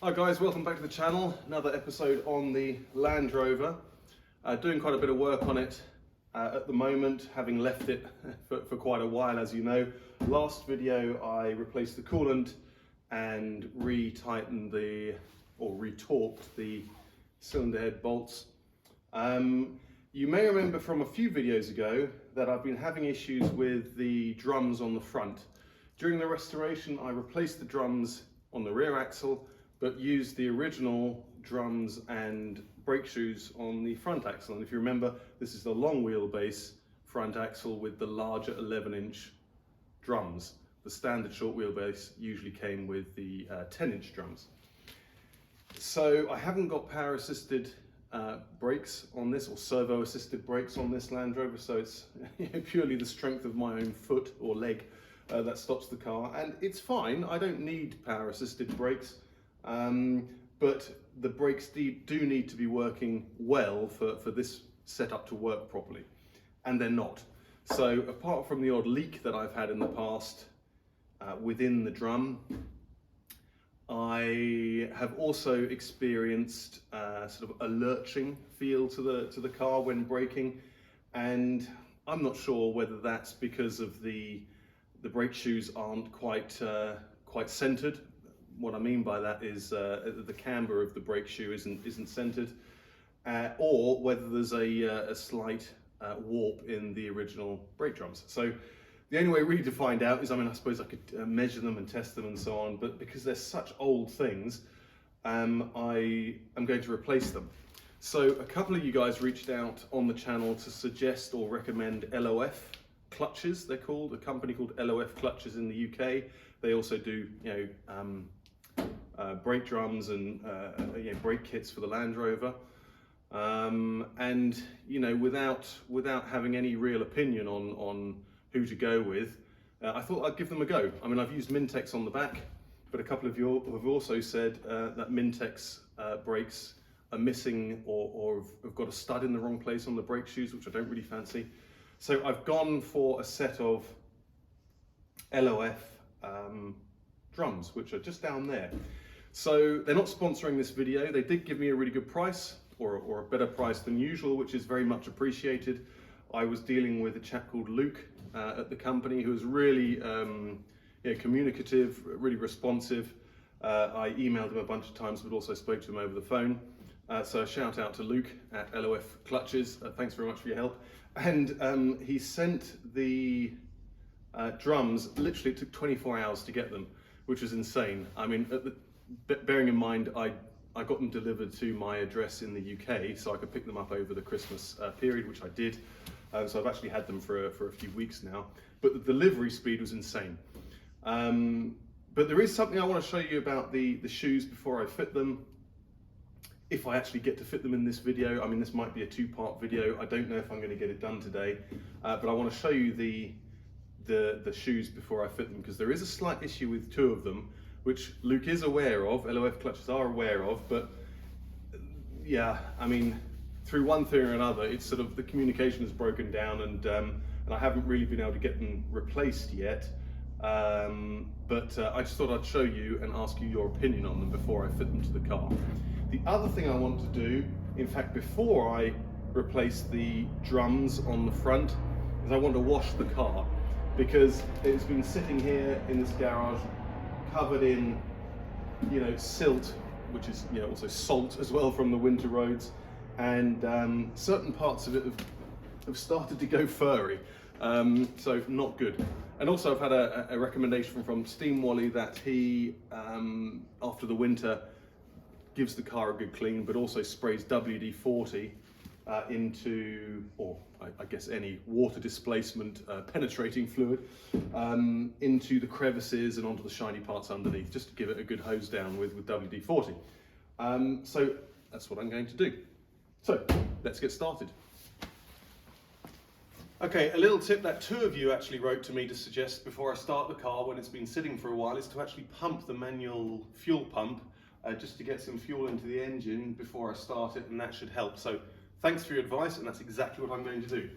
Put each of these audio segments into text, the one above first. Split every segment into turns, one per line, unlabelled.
Hi guys, welcome back to the channel. Another episode on the Land Rover. Doing quite a bit of work on it at the moment, having left it for quite a while, as you know. Last video I replaced the coolant and retorqued the cylinder head bolts. You may remember from a few videos ago that I've been having issues with the drums on the front. During the restoration I replaced the drums on the rear axle, but used the original drums and brake shoes on the front axle. And if you remember, this is the long wheelbase front axle with the larger 11-inch drums. The standard short wheelbase usually came with the 10-inch drums. So I haven't got power assisted brakes on this, or servo assisted brakes on this Land Rover, so it's purely the strength of my own foot or leg that stops the car, and it's fine. I don't need power assisted brakes. But the brakes do need to be working well for this setup to work properly, and they're not. So apart from the odd leak that I've had in the past within the drum, I have also experienced sort of a lurching feel to the car when braking, and I'm not sure whether that's because of the brake shoes aren't quite centered. What I mean by that is the camber of the brake shoe isn't centered, or whether there's a slight warp in the original brake drums. So the only way really to find out is, I suppose I could measure them and test them and so on, but because they're such old things, I am going to replace them. So a couple of you guys reached out on the channel to suggest or recommend LOF clutches, they're called, a company called LOF Clutches in the UK. They also do, brake drums and brake kits for the Land Rover, and without having any real opinion on who to go with, I thought I'd give them a go. I've used Mintex on the back, but a couple of you have also said that Mintex brakes are missing or have got a stud in the wrong place on the brake shoes, which I don't really fancy. So I've gone for a set of LOF drums, which are just down there. So they're not sponsoring this video. They did give me a really good price, or a better price than usual, which is very much appreciated. I was dealing with a chap called Luke at the company, who was really communicative, really responsive. I emailed him a bunch of times, but also spoke to him over the phone. So a shout out to Luke at LOF Clutches. Thanks very much for your help. And he sent the drums. Literally, it took 24 hours to get them, which is insane. Bearing in mind, I got them delivered to my address in the UK, so I could pick them up over the Christmas period, which I did. So I've actually had them for a few weeks now. But the delivery speed was insane. But there is something I want to show you about the shoes before I fit them. If I actually get to fit them in this video, this might be a two-part video. I don't know if I'm going to get it done today, but I want to show you the shoes before I fit them, because there is a slight issue with two of them, which Luke is aware of, LOF Clutches are aware of, but yeah, through one thing or another, it's sort of the communication has broken down, and I haven't really been able to get them replaced yet. But I just thought I'd show you and ask you your opinion on them before I fit them to the car. The other thing I want to do, in fact, before I replace the drums on the front, is I want to wash the car, because it's been sitting here in this garage covered in silt, which is also salt as well from the winter roads, and certain parts of it have started to go furry, so not good. And also I've had a recommendation from Steam Wally that he, after the winter, gives the car a good clean, but also sprays WD-40 into, or I guess any water displacement penetrating fluid, into the crevices and onto the shiny parts underneath, just to give it a good hose down with WD-40. So that's what I'm going to do. So let's get started. Okay, a little tip that two of you actually wrote to me to suggest before I start the car when it's been sitting for a while is to actually pump the manual fuel pump just to get some fuel into the engine before I start it, and that should help. So thanks for your advice, and that's exactly what I'm going to do.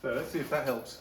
So let's see if that helps.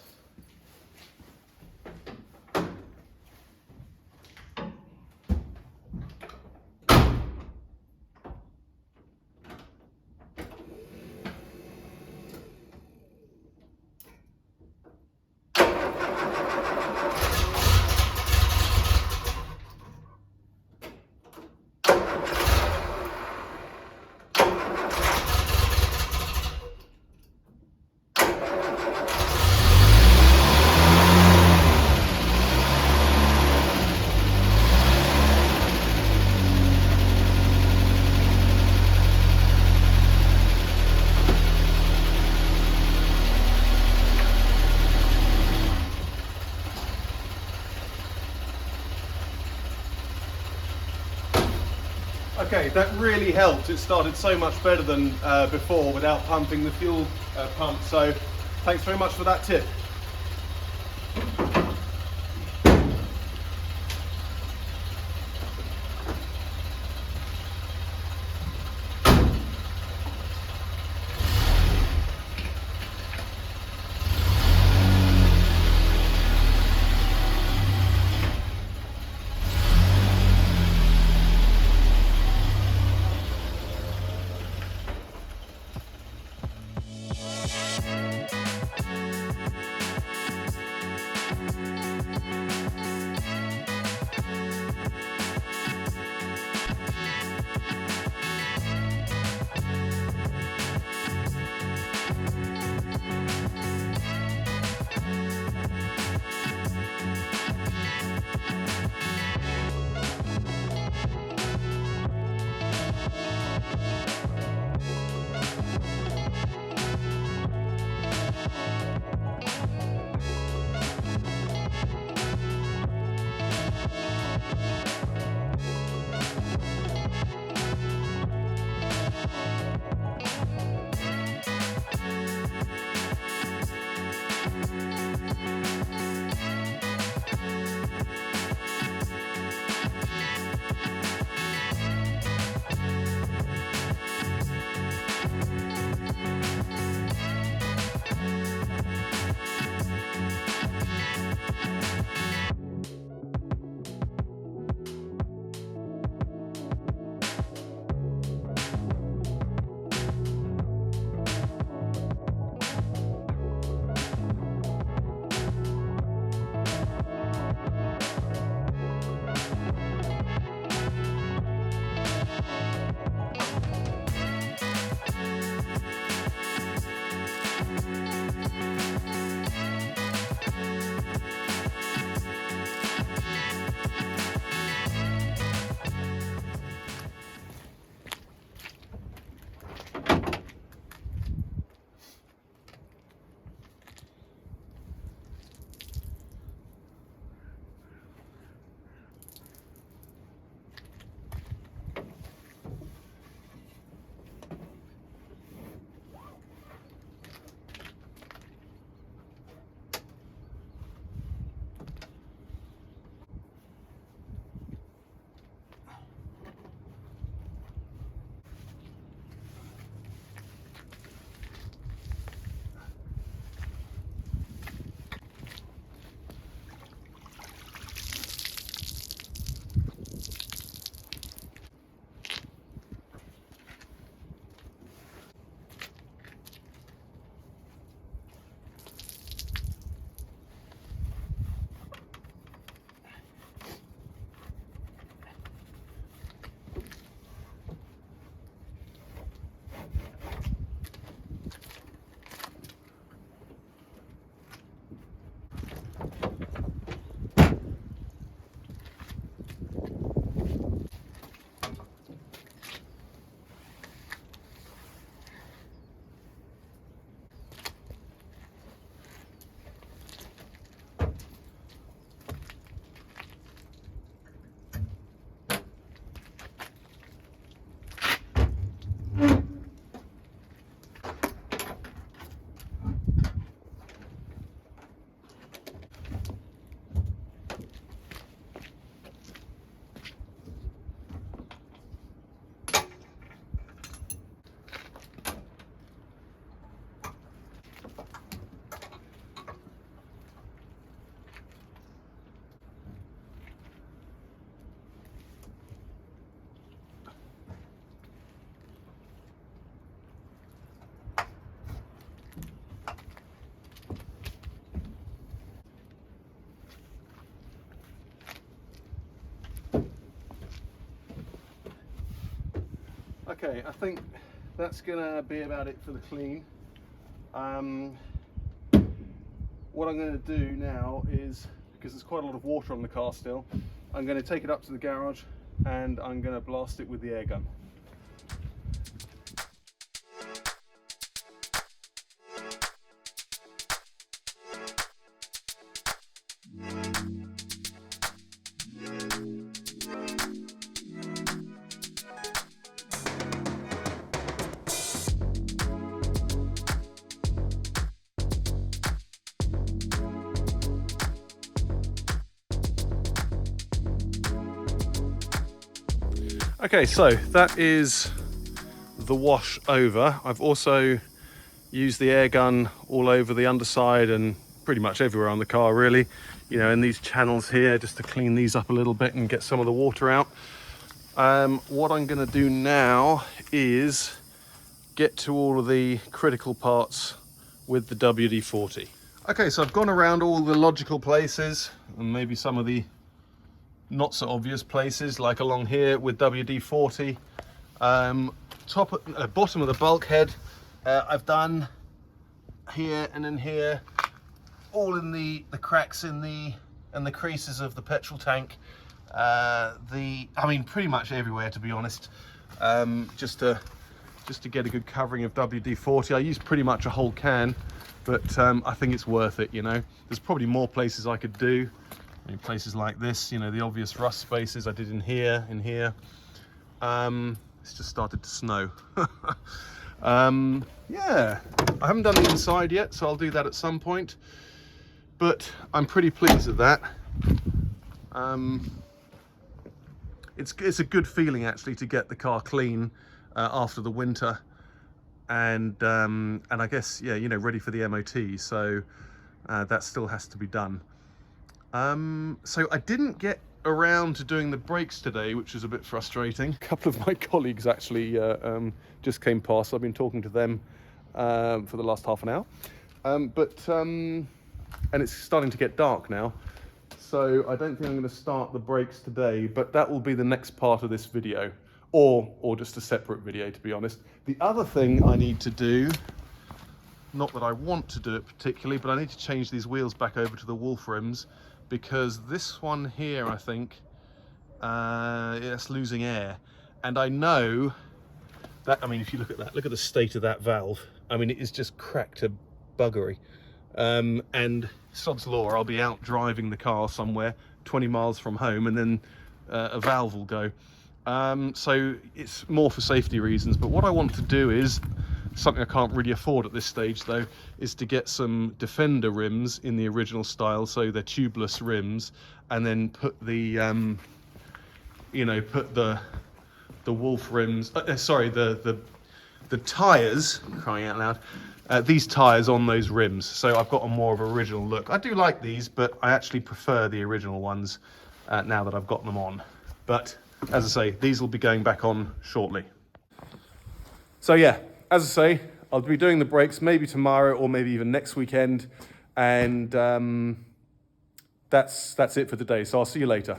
Okay, that really helped. It started so much better than before without pumping the fuel pump. So thanks very much for that tip. Okay, I think that's gonna be about it for the clean. What I'm going to do now is, because there's quite a lot of water on the car still, I'm going to take it up to the garage and I'm going to blast it with the air gun. Okay, so that is the wash over. I've also used the air gun all over the underside and pretty much everywhere on the car really, you know, in these channels here, just to clean these up a little bit and get some of the water out. What I'm going to do now is get to all of the critical parts with the WD-40. Okay, so I've gone around all the logical places and maybe some of the not so obvious places, like along here with WD-40. Bottom of the bulkhead, I've done here and in here, all in the cracks in the creases of the petrol tank. I mean, pretty much everywhere, to be honest. Just to get a good covering of WD-40. I use pretty much a whole can, but I think it's worth it. You know, there's probably more places I could do. I mean, places like this, you know, the obvious rust spaces I did in here, it's just started to snow. Yeah, I haven't done the inside yet, so I'll do that at some point, but I'm pretty pleased with that. It's a good feeling actually to get the car clean after the winter, and I guess, yeah, you know, ready for the MOT, so that still has to be done. So I didn't get around to doing the brakes today, which is a bit frustrating. A couple of my colleagues actually just came past. I've been talking to them for the last half an hour. And it's starting to get dark now. So I don't think I'm going to start the brakes today, but that will be the next part of this video, or just a separate video, to be honest. The other thing I need to do, not that I want to do it particularly, but I need to change these wheels back over to the Wolf rims, because this one here, I think, it's losing air. And I know that, I mean, if you look at that, look at the state of that valve. I mean, it is just cracked to buggery. And sod's law, I'll be out driving the car somewhere 20 miles from home, and then a valve will go. So it's more for safety reasons. But what I want to do is, something I can't really afford at this stage though, is to get some Defender rims in the original style, so they're tubeless rims, and then put the you know, put the Wolf rims, sorry, the tires, crying out loud, these tires on those rims, so I've got a more of an original look. I do like these, but I actually prefer the original ones now that I've got them on. But as I say, these will be going back on shortly. So yeah, as I say, I'll be doing the brakes maybe tomorrow or maybe even next weekend, and that's it for today. So I'll see you later.